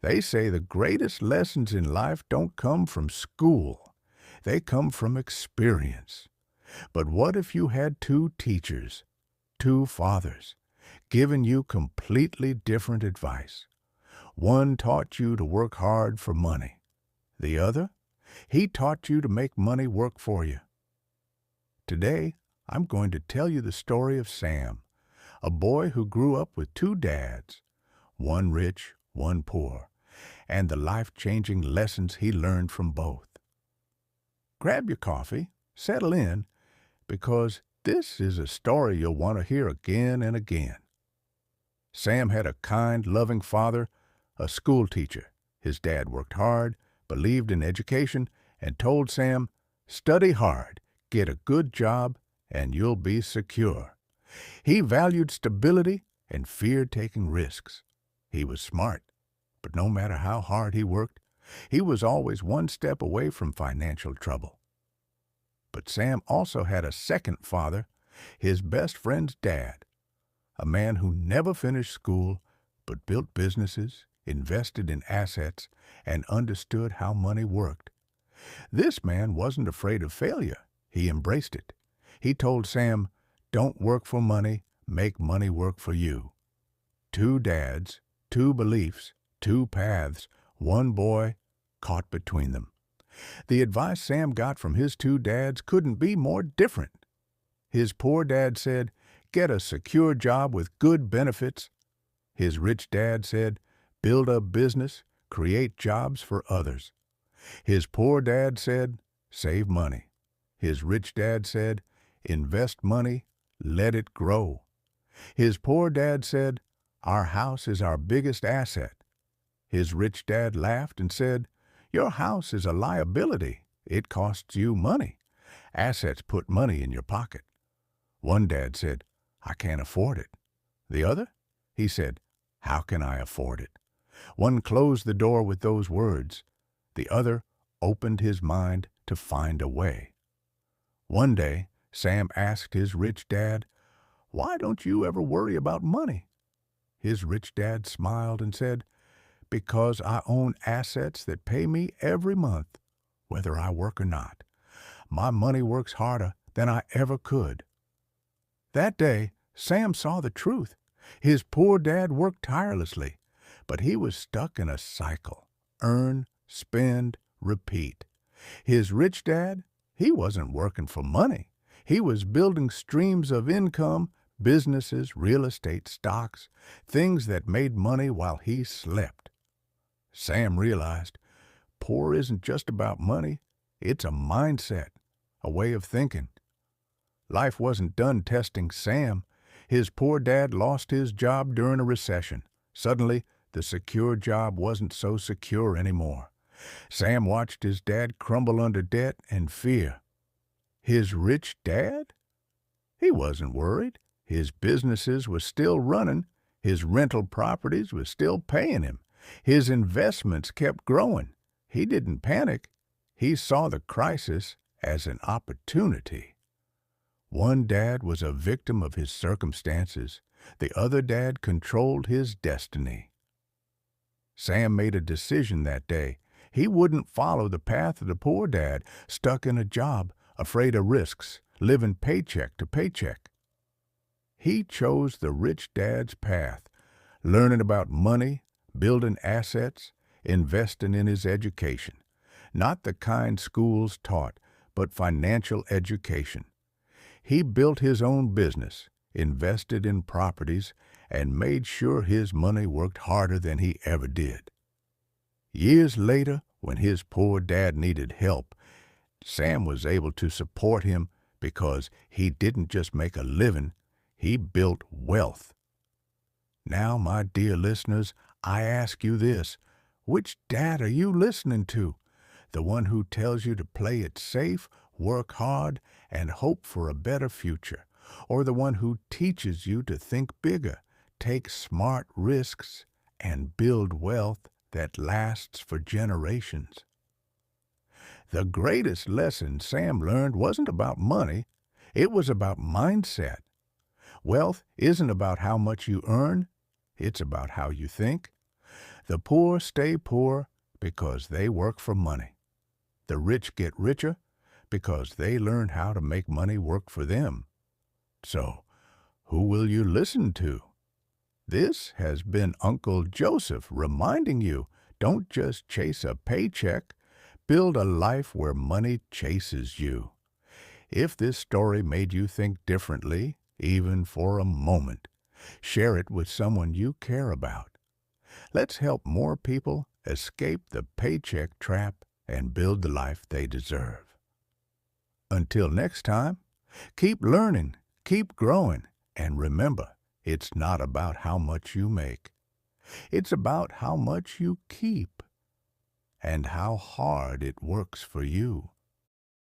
They say the greatest lessons in life don't come from school. They come from experience. But what if you had two teachers, two fathers, giving you completely different advice? One taught you to work hard for money. The other, he taught you to make money work for you. Today, I'm going to tell you the story of Sam, a boy who grew up with two dads, one rich, one poor, and the life-changing lessons he learned from both. Grab your coffee, settle in, because this is a story you'll want to hear again and again. Sam had a kind, loving father, a school teacher. His dad worked hard, believed in education, and told Sam, "Study hard, get a good job, and you'll be secure." He valued stability and feared taking risks. He was smart, but no matter how hard he worked, he was always one step away from financial trouble. But Sam also had a second father, his best friend's dad, a man who never finished school but built businesses, invested in assets, and understood how money worked. This man wasn't afraid of failure. He embraced it. He told Sam, "Don't work for money, make money work for you." Two dads, two beliefs, two paths, one boy caught between them. The advice Sam got from his two dads couldn't be more different. His poor dad said, "Get a secure job with good benefits." His rich dad said, "Build a business, create jobs for others." His poor dad said, "Save money." His rich dad said, "Invest money, let it grow." His poor dad said, "Our house is our biggest asset." His rich dad laughed and said, "Your house is a liability. It costs you money. Assets put money in your pocket." One dad said, "I can't afford it." The other? He said, "How can I afford it?" One closed the door with those words. The other opened his mind to find a way. One day, Sam asked his rich dad, "Why don't you ever worry about money?" His rich dad smiled and said, "Because I own assets that pay me every month, whether I work or not. My money works harder than I ever could." That day, Sam saw the truth. His poor dad worked tirelessly, but he was stuck in a cycle. Earn, spend, repeat. His rich dad, he wasn't working for money. He was building streams of income, businesses, real estate, stocks, things that made money while he slept. Sam realized poor isn't just about money. It's a mindset, a way of thinking. Life wasn't done testing Sam. His poor dad lost his job during a recession. Suddenly, the secure job wasn't so secure anymore. Sam watched his dad crumble under debt and fear. His rich dad? He wasn't worried. His businesses were still running. His rental properties were still paying him. His investments kept growing. He didn't panic. He saw the crisis as an opportunity. One dad was a victim of his circumstances. The other dad controlled his destiny. Sam made a decision that day. He wouldn't follow the path of the poor dad, stuck in a job, afraid of risks, living paycheck to paycheck. He chose the rich dad's path, learning about money, building assets, investing in his education. Not the kind schools taught, but financial education. He built his own business, invested in properties, and made sure his money worked harder than he ever did. Years later, when his poor dad needed help, Sam was able to support him because he didn't just make a living, he built wealth. Now, my dear listeners, I ask you this: which dad are you listening to? The one who tells you to play it safe, work hard, and hope for a better future, or the one who teaches you to think bigger, take smart risks, and build wealth that lasts for generations? The greatest lesson Sam learned wasn't about money, it was about mindset. Wealth isn't about how much you earn, it's about how you think. The poor stay poor because they work for money. The rich get richer because they learn how to make money work for them. So, who will you listen to? This has been Uncle Joseph reminding you, don't just chase a paycheck, build a life where money chases you. If this story made you think differently, even for a moment, share it with someone you care about. Let's help more people escape the paycheck trap and build the life they deserve. Until next time, keep learning, keep growing, and remember, it's not about how much you make. It's about how much you keep and how hard it works for you.